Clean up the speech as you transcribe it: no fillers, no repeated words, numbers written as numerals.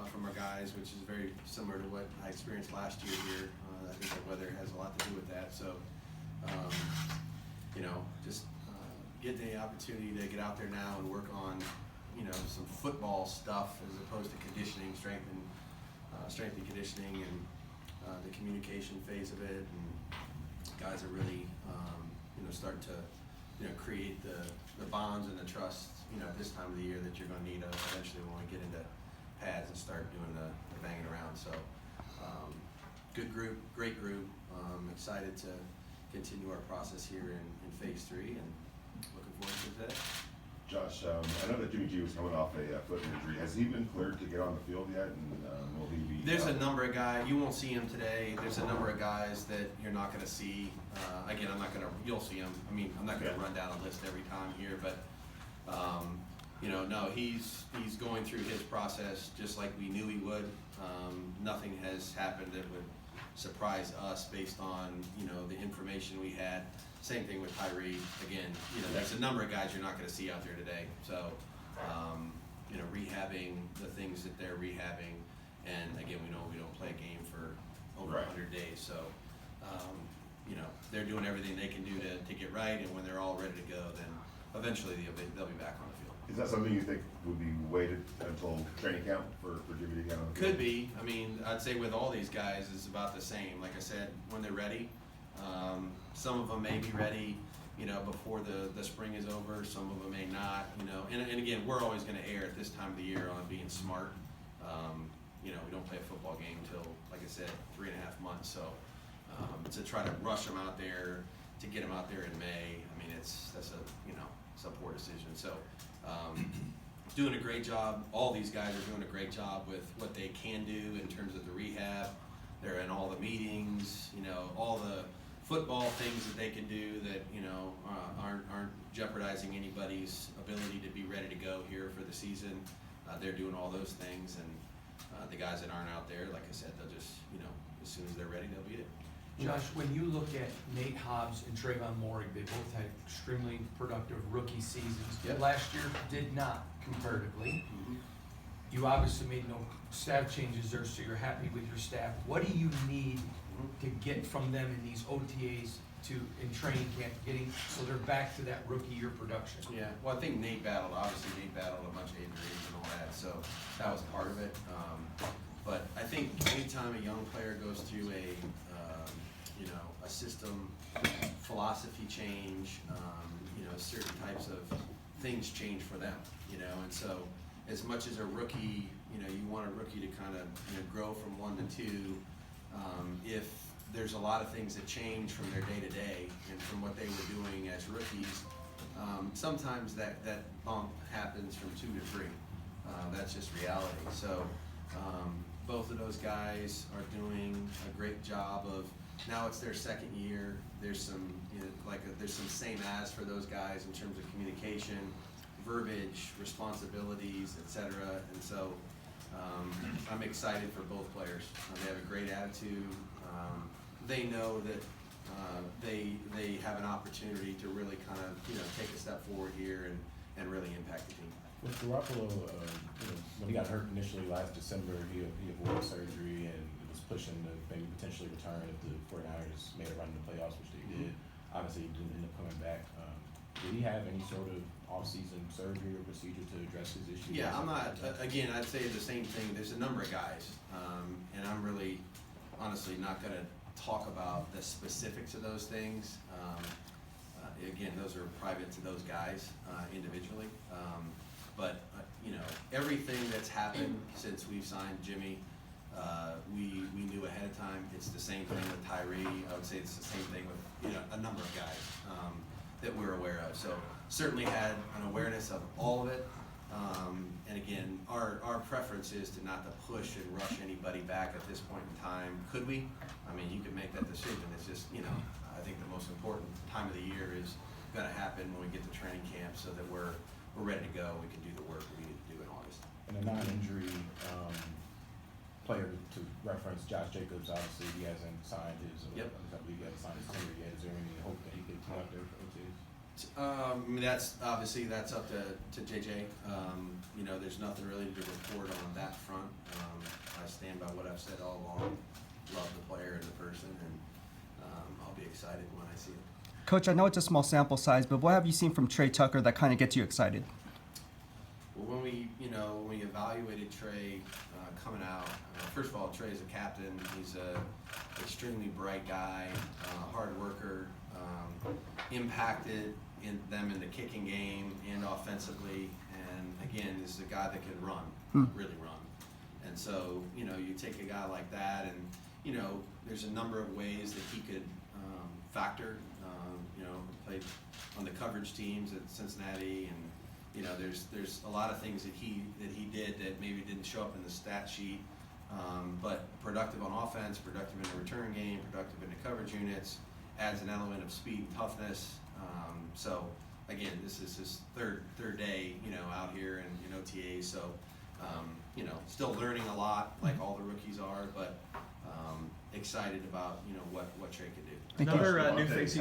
from our guys, which is very similar to what I experienced last year here. I think the weather has a lot to do with that. So, just get the opportunity to get out there now and work on, some football stuff as opposed to conditioning, strength and conditioning, and the communication phase of it. And guys are really, starting to, create the bonds and the trust, at this time of the year that you're going to need eventually when we get into pads and start doing the banging around. So, good group, great group. Excited to continue our process here in phase 3, and looking forward to today. Josh, I know that Jimmy G was coming off a foot injury. Has he been cleared to get on the field yet? And will he be? There's a number of guys. You won't see him today. There's a number of guys that you're not going to see. Again, you'll see him. I mean, I'm not going to run down a list every time here, but no, he's going through his process just like we knew he would. Nothing has happened that would surprise us based on the information we had. Same thing with Tyree. Again, there's a number of guys you're not going to see out there today. So, rehabbing the things that they're rehabbing, and again, we know we don't play a game for over 100 days. So, they're doing everything they can do to get right, and when they're all ready to go, then eventually they'll be back on the field. Is that something you think would be waited until training camp for Jimmy to get on the field? Could be. I mean, I'd say with all these guys, it's about the same. Like I said, when they're ready. Some of them may be ready, before the spring is over. Some of them may not, And again, we're always going to err at this time of the year on being smart. We don't play a football game until, like I said, 3.5 months. So to try to rush them out there, to get them out there in May, I mean, that's a poor decision. So doing a great job. All these guys are doing a great job with what they can do in terms of the rehab. They're in all the meetings, all the football things that they can do that aren't jeopardizing anybody's ability to be ready to go here for the season. They're doing all those things, and the guys that aren't out there, like I said, they'll just as soon as they're ready, they'll be it. Josh, when you look at Nate Hobbs and Trayvon Moore, they both had extremely productive rookie seasons. Yep. Last year did not comparatively. Mm-hmm. You obviously made no staff changes there, so you're happy with your staff. What do you need to get from them in these OTAs in training camp, so they're back to that rookie year production? Yeah, well, I think Nate battled a bunch of injuries and all that, so that was part of it. But I think anytime a young player goes through a system philosophy change, certain types of things change for them, and so as much as a rookie, you want a rookie to kind of grow from 1 to 2. If there's a lot of things that change from their day to day and from what they were doing as rookies, sometimes that bump happens from 2 to 3. That's just reality. So both of those guys are doing a great job of. Now it's their second year. There's some there's some same as for those guys in terms of communication, verbiage, responsibilities, etc. And so I'm excited for both players. They have a great attitude. They know that they have an opportunity to really kind of take a step forward here and really impact the team. With Garoppolo, when he got hurt initially last December, he avoided surgery and was pushing to maybe potentially return if the 49ers made a run in the playoffs, which they did. Obviously, he didn't end up coming back. Did he have any sort of off-season surgery or procedure to address his issues? Yeah, I'm not. Again, I'd say the same thing. There's a number of guys, and I'm really, honestly, not going to talk about the specifics of those things. Again, those are private to those guys individually. But everything that's happened since we've signed Jimmy, we knew ahead of time. It's the same thing with Tyree. I would say it's the same thing with a number of guys that we're aware of. So certainly had an awareness of all of it. And again, our preference is to not to push and rush anybody back at this point in time. Could we? I mean, you could make that decision. It's just I think the most important time of the year is going to happen when we get to training camp, so that we're ready to go. We can do the work we need to do in August. And a non-injury player to reference, Josh Jacobs, obviously he hasn't signed his. Yep. I believe he hasn't signed his tender yet. Is there any hope that he could come out there for OTAs? I mean, that's up to JJ. There's nothing really to report on that front. I've said all along, love the player and the person, and I'll be excited when I see him. Coach, I know it's a small sample size, but what have you seen from Trey Tucker that kind of gets you excited? Well, when we evaluated Trey coming out, first of all, Trey's a captain. He's a extremely bright guy, hard worker, impacted them in the kicking game and offensively. And again, this is a guy that can run, really run. And so, you take a guy like that, and there's a number of ways that he could factor. Played on the coverage teams at Cincinnati, and there's a lot of things that he did that maybe didn't show up in the stat sheet, but productive on offense, productive in the return game, productive in the coverage units, adds an element of speed and toughness. So again, this is his third day, out here in OTAs. So still learning a lot, like all the rookies are, but excited about what Trey could do. Thank you. Another new thing